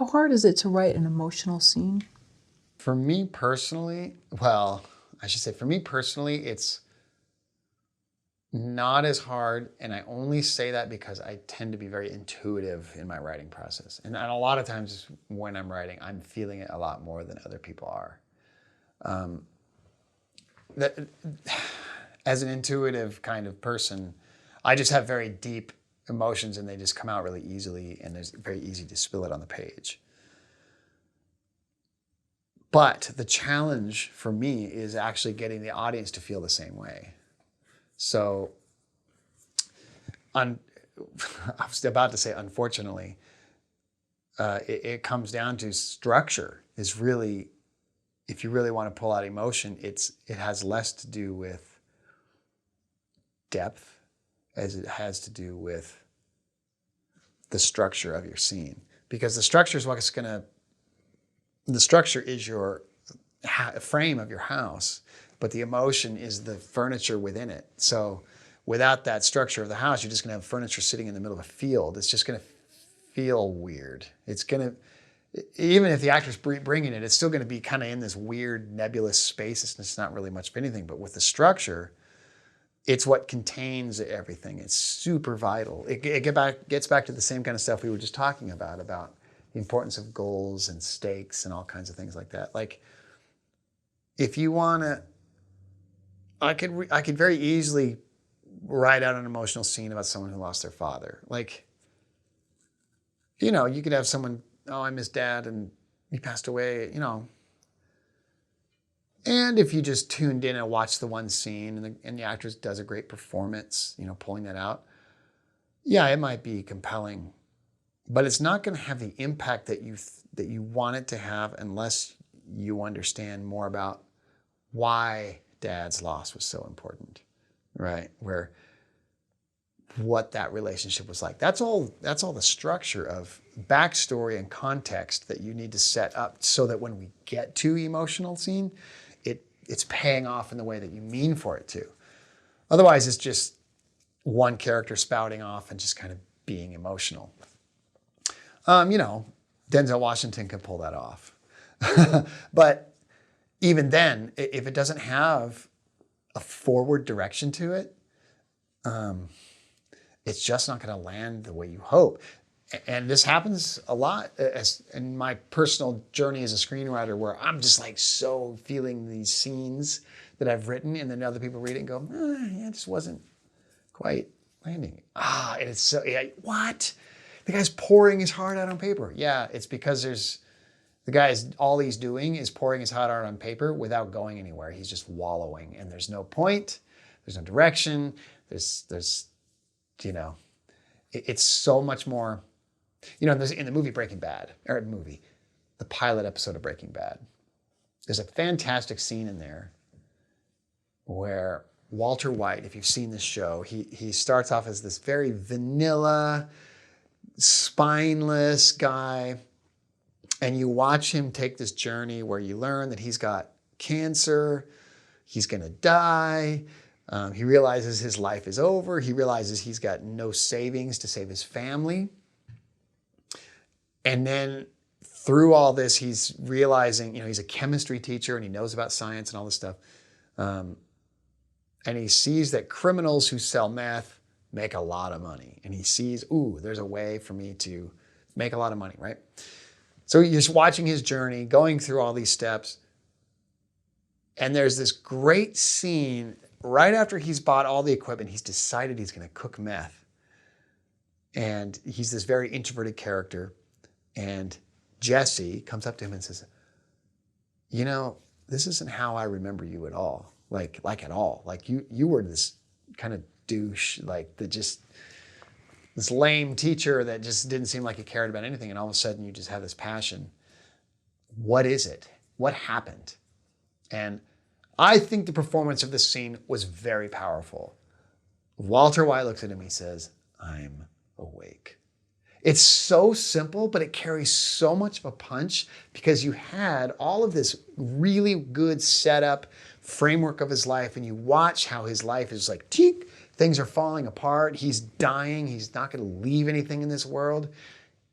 How hard is it to write an emotional scene? For me personally, well, I should say for me personally, it's not as hard. And I only say that because I tend to be very intuitive in my writing process. And a lot of times when I'm writing, I'm feeling it a lot more than other people are. That, as an intuitive kind of person, I just have very deep emotions and they just come out really easily and it's very easy to spill it on the page. But the challenge for me is actually getting the audience to feel the same way. So I was about to say, unfortunately, it comes down to structure is really, if you really want to pull out emotion, it has less to do with depth as it has to do with the structure of your scene. Because the structure is what's going to, the structure is your frame of your house, but the emotion is the furniture within it. So without that structure of the house, you're just going to have furniture sitting in the middle of a field. It's just going to feel weird. It's going to, even if the actor's bringing it, it's still going to be kind of in this weird nebulous space. It's not really much of anything. But with the structure, it's what contains everything. It's super vital. It gets back to the same kind of stuff we were just talking about the importance of goals and stakes and all kinds of things like that. Like, if you want to, I could very easily write out an emotional scene about someone who lost their father. Like, you know, you could have someone, oh, I miss dad and he passed away, you know. And if you just tuned in and watched the one scene and the actress does a great performance, you know, pulling that out, yeah, it might be compelling, but it's not going to have the impact that you want it to have unless you understand more about why dad's loss was so important, right? What that relationship was like. That's all the structure of backstory and context that you need to set up so that when we get to emotional scene, it's paying off in the way that you mean for it to. Otherwise, it's just one character spouting off and just kind of being emotional. You know, Denzel Washington can pull that off. But even then, if it doesn't have a forward direction to it, it's just not going to land the way you hope. And this happens a lot as in my personal journey as a screenwriter, where I'm just like so feeling these scenes that I've written, and then other people read it and go, yeah, it just wasn't quite landing. And it's so, yeah, what? The guy's pouring his heart out on paper. Yeah, it's because all he's doing is pouring his heart out on paper without going anywhere. He's just wallowing, and there's no point, there's no direction, there's you know, it's so much more. You know, in the movie Breaking Bad, the pilot episode of Breaking Bad, there's a fantastic scene in there where Walter White, if you've seen this show, he starts off as this very vanilla, spineless guy, and you watch him take this journey where you learn that he's got cancer, he's going to die. He realizes his life is over. He realizes he's got no savings to save his family. And then through all this, he's realizing, you know, he's a chemistry teacher and he knows about science and all this stuff. And he sees that criminals who sell meth make a lot of money. And he sees, ooh, there's a way for me to make a lot of money, right? So you're just watching his journey, going through all these steps. And there's this great scene right after he's bought all the equipment, he's decided he's going to cook meth. And he's this very introverted character. And Jesse comes up to him and says, you know, this isn't how I remember you at all. Like at all. Like you were this kind of douche, like this lame teacher that just didn't seem like he cared about anything. And all of a sudden you just have this passion. What is it? What happened? And I think the performance of this scene was very powerful. Walter White looks at him, he says, I'm awake. It's so simple, but it carries so much of a punch because you had all of this really good setup, framework of his life, and you watch how his life is like, teek, things are falling apart. He's dying. He's not going to leave anything in this world.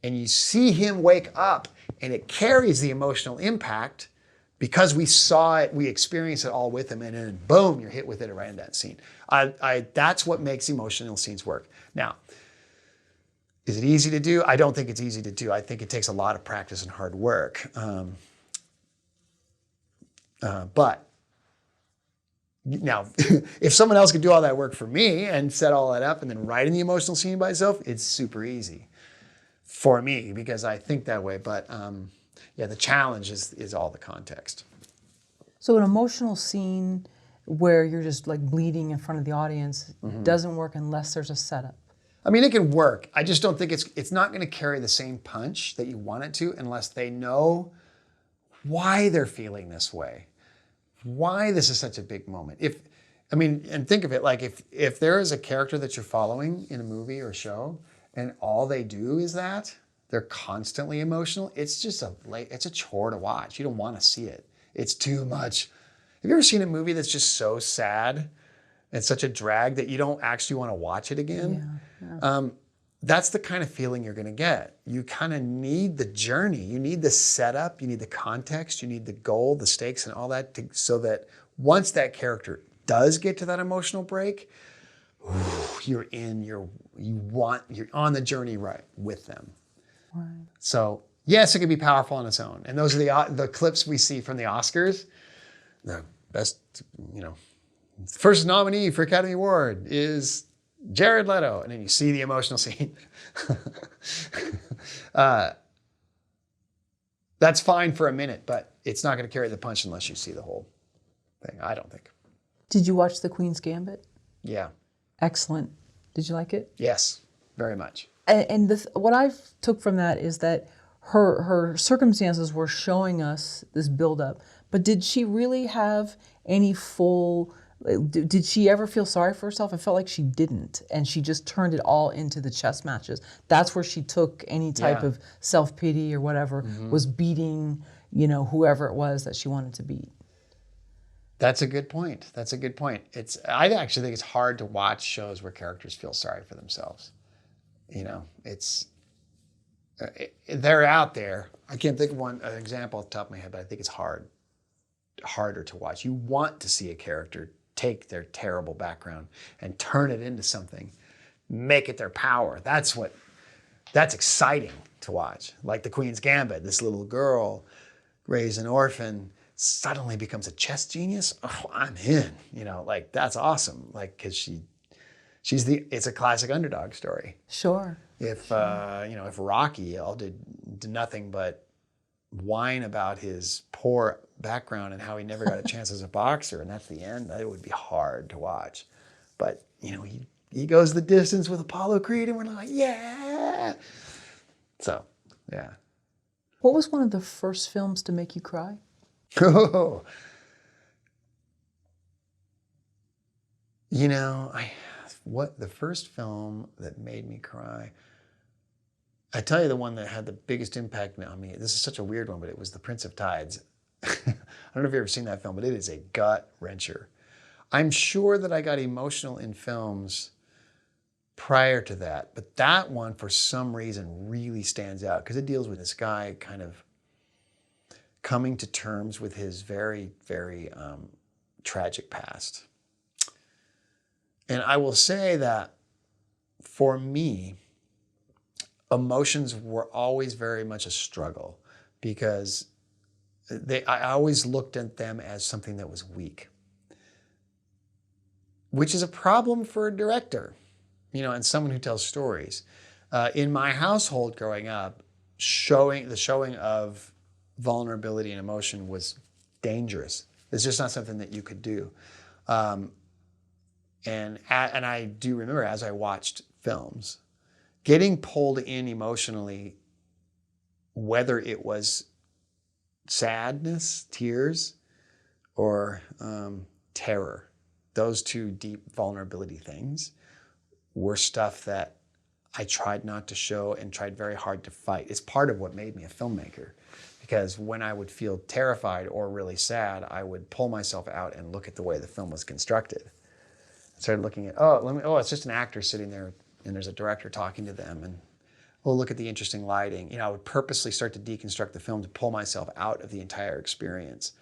and you see him wake up, and it carries the emotional impact because we saw it, we experienced it all with him, and then boom, you're hit with it right in that scene. That's what makes emotional scenes work. Now, is it easy to do? I don't think it's easy to do. I think it takes a lot of practice and hard work. But now, if someone else could do all that work for me and set all that up and then write in the emotional scene by itself, it's super easy for me because I think that way. But yeah, the challenge is all the context. So an emotional scene where you're just like bleeding in front of the audience doesn't work unless there's a setup. I mean, it can work. I just don't think it's not going to carry the same punch that you want it to unless they know why they're feeling this way, why this is such a big moment. And think of it like if there is a character that you're following in a movie or show and all they do is that, they're constantly emotional, it's a chore to watch. You don't want to see it. It's too much. Have you ever seen a movie that's just so sad and such a drag that you don't actually want to watch it again? Yeah. That's the kind of feeling you're going to get. You kind of need the journey. You need the setup. You need the context. You need the goal, the stakes, and all that so that once that character does get to that emotional break, you're on the journey right with them. Right. So yes, it can be powerful on its own. And those are the clips we see from the Oscars. The best, first nominee for Academy Award is Jared Leto, and then you see the emotional scene. That's fine for a minute, but it's not going to carry the punch unless you see the whole thing, I don't think. Did you watch The Queen's Gambit? Yeah. Excellent. Did you like it? Yes, very much. And what I took from that is that her circumstances were showing us this buildup, but did she really have any full... Did she ever feel sorry for herself? I felt like she didn't, and she just turned it all into the chess matches. That's where she took any type of self-pity or whatever, was beating, whoever it was that she wanted to beat. That's a good point. I actually think it's hard to watch shows where characters feel sorry for themselves. They're out there. I can't think of an example off the top of my head, but I think it's harder to watch. You want to see a character take their terrible background and turn it into something, make it their power. That's exciting to watch. Like The Queen's Gambit, this little girl raised an orphan, suddenly becomes a chess genius. Oh, I'm in, that's awesome. Like, cause it's a classic underdog story. Sure. If Rocky did nothing but whine about his poor background and how he never got a chance as a boxer, and that's the end, it would be hard to watch. But he goes the distance with Apollo Creed, and we're like, yeah. So, yeah. What was one of the first films to make you cry? The first film that made me cry, I tell you the one that had the biggest impact on me, this is such a weird one, but it was The Prince of Tides. I don't know if you've ever seen that film, but it is a gut wrencher. I'm sure that I got emotional in films prior to that, but that one for some reason really stands out because it deals with this guy kind of coming to terms with his very, very tragic past. And I will say that for me, emotions were always very much a struggle because I always looked at them as something that was weak, which is a problem for a director, and someone who tells stories. In my household growing up, the showing of vulnerability and emotion was dangerous. It's just not something that you could do. And I do remember as I watched films, getting pulled in emotionally, whether it was sadness, tears, or terror, those two deep vulnerability things were stuff that I tried not to show and tried very hard to fight. It's part of what made me a filmmaker, because when I would feel terrified or really sad, I would pull myself out and look at the way the film was constructed. I started looking at, it's just an actor sitting there and there's a director talking to them, and oh, look at the interesting lighting. You know, I would purposely start to deconstruct the film to pull myself out of the entire experience.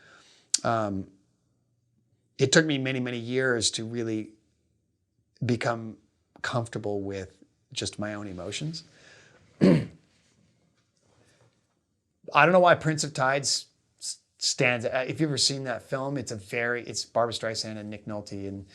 It took me many, many years to really become comfortable with just my own emotions. I don't know why Prince of Tides stands. If you've ever seen that film, it's Barbra Streisand and Nick Nolte, and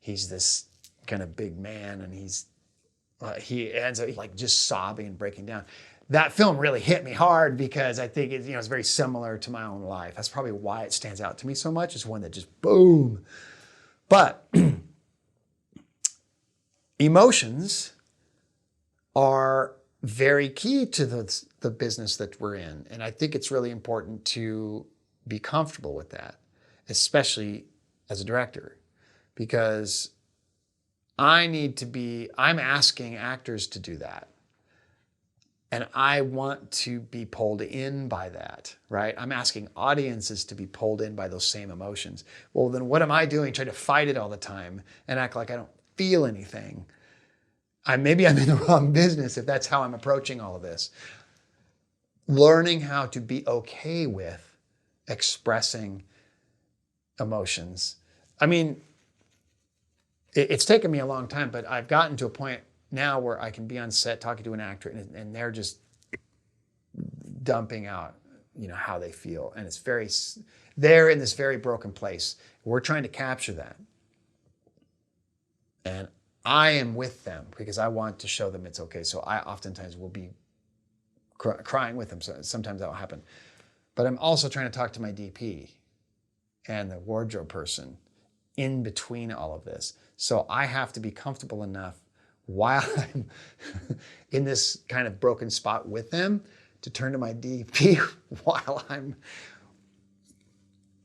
he's this kind of big man, and he ends up like just sobbing and breaking down. That film really hit me hard because I think it's very similar to my own life. That's probably why it stands out to me so much. It's one that just boom. But emotions are very key to the business that we're in. And I think it's really important to be comfortable with that, especially as a director, because I'm asking actors to do that. And I want to be pulled in by that, right? I'm asking audiences to be pulled in by those same emotions. Well, then what am I doing? Trying to fight it all the time and act like I don't feel anything. Maybe I'm in the wrong business if that's how I'm approaching all of this. Learning how to be okay with expressing emotions. I mean, it's taken me a long time, but I've gotten to a point now where I can be on set talking to an actor and they're just dumping out, how they feel. And they're in this very broken place. We're trying to capture that. And I am with them because I want to show them it's okay. So I oftentimes will be crying with them. So sometimes that will happen. But I'm also trying to talk to my DP and the wardrobe person in between all of this. So I have to be comfortable enough while I'm in this kind of broken spot with them to turn to my DP while I'm,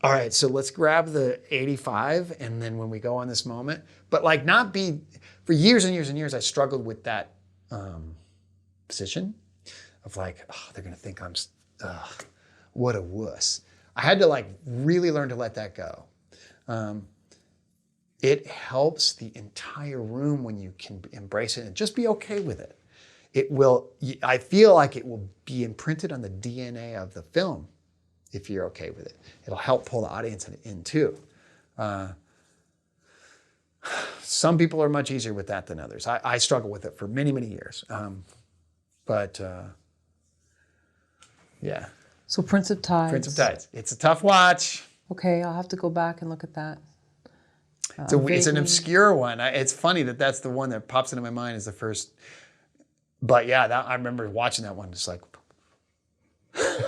all right, so let's grab the 85 and then when we go on this moment, but for years and years and years, I struggled with that position of they're gonna think I'm, what a wuss. I had to really learn to let that go. It helps the entire room when you can embrace it and just be okay with it. I feel like it will be imprinted on the DNA of the film if you're okay with it. It'll help pull the audience in too. Some people are much easier with that than others. I struggle with it for many, many years. Yeah. So Prince of Tides. Prince of Tides. It's a tough watch. Okay, I'll have to go back and look at that. It's an obscure one. It's funny that's the one that pops into my mind as the first. But yeah, I remember watching that one just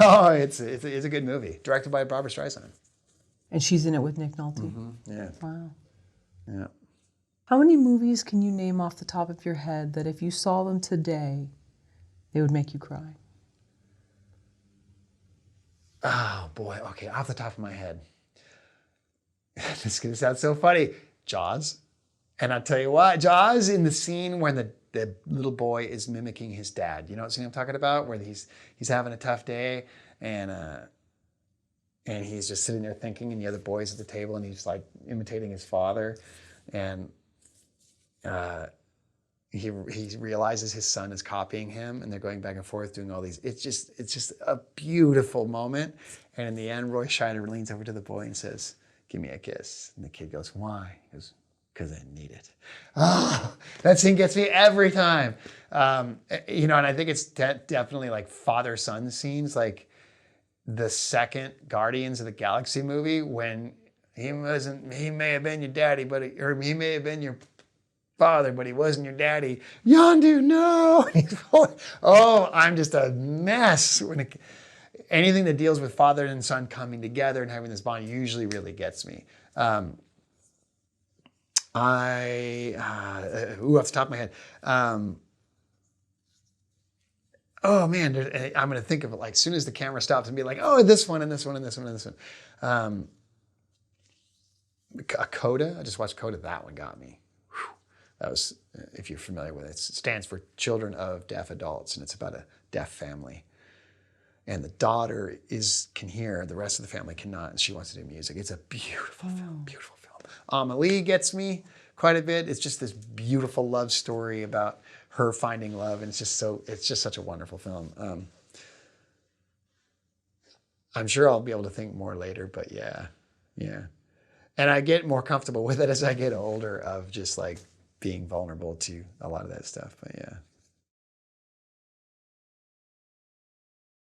oh, it's a good movie. Directed by Barbra Streisand. And she's in it with Nick Nolte. Mm-hmm. Yeah. Wow. Yeah. How many movies can you name off the top of your head that if you saw them today, they would make you cry? Oh boy. Okay, off the top of my head. This is going to sound so funny. Jaws. And I'll tell you what, Jaws in the scene when the little boy is mimicking his dad. You know what scene I'm talking about? Where he's having a tough day and he's just sitting there thinking and the other boy's at the table and he's imitating his father. And he realizes his son is copying him and they're going back and forth doing all these. It's just a beautiful moment. And in the end, Roy Scheider leans over to the boy and says, "Give me a kiss." And the kid goes, "Why?" He goes, "Because I need it." Oh, that scene gets me every time. And I think it's definitely father-son scenes, like the second Guardians of the Galaxy movie when he may have been your daddy, or he may have been your father, but he wasn't your daddy. Yondu, no! Oh, I'm just a mess. Anything that deals with father and son coming together and having this bond usually really gets me. Off the top of my head. Oh man, I'm going to think of it as soon as the camera stops and be like, oh, this one and this one and this one and this one. Coda, I just watched Coda. That one got me. Whew. That was, if you're familiar with it, it stands for Children of Deaf Adults, and it's about a deaf family. And the daughter can hear, the rest of the family cannot, and she wants to do music. It's a beautiful film, beautiful film. Amelie gets me quite a bit. It's just this beautiful love story about her finding love, and it's just such a wonderful film. I'm sure I'll be able to think more later, but yeah. And I get more comfortable with it as I get older, of just like being vulnerable to a lot of that stuff. But yeah.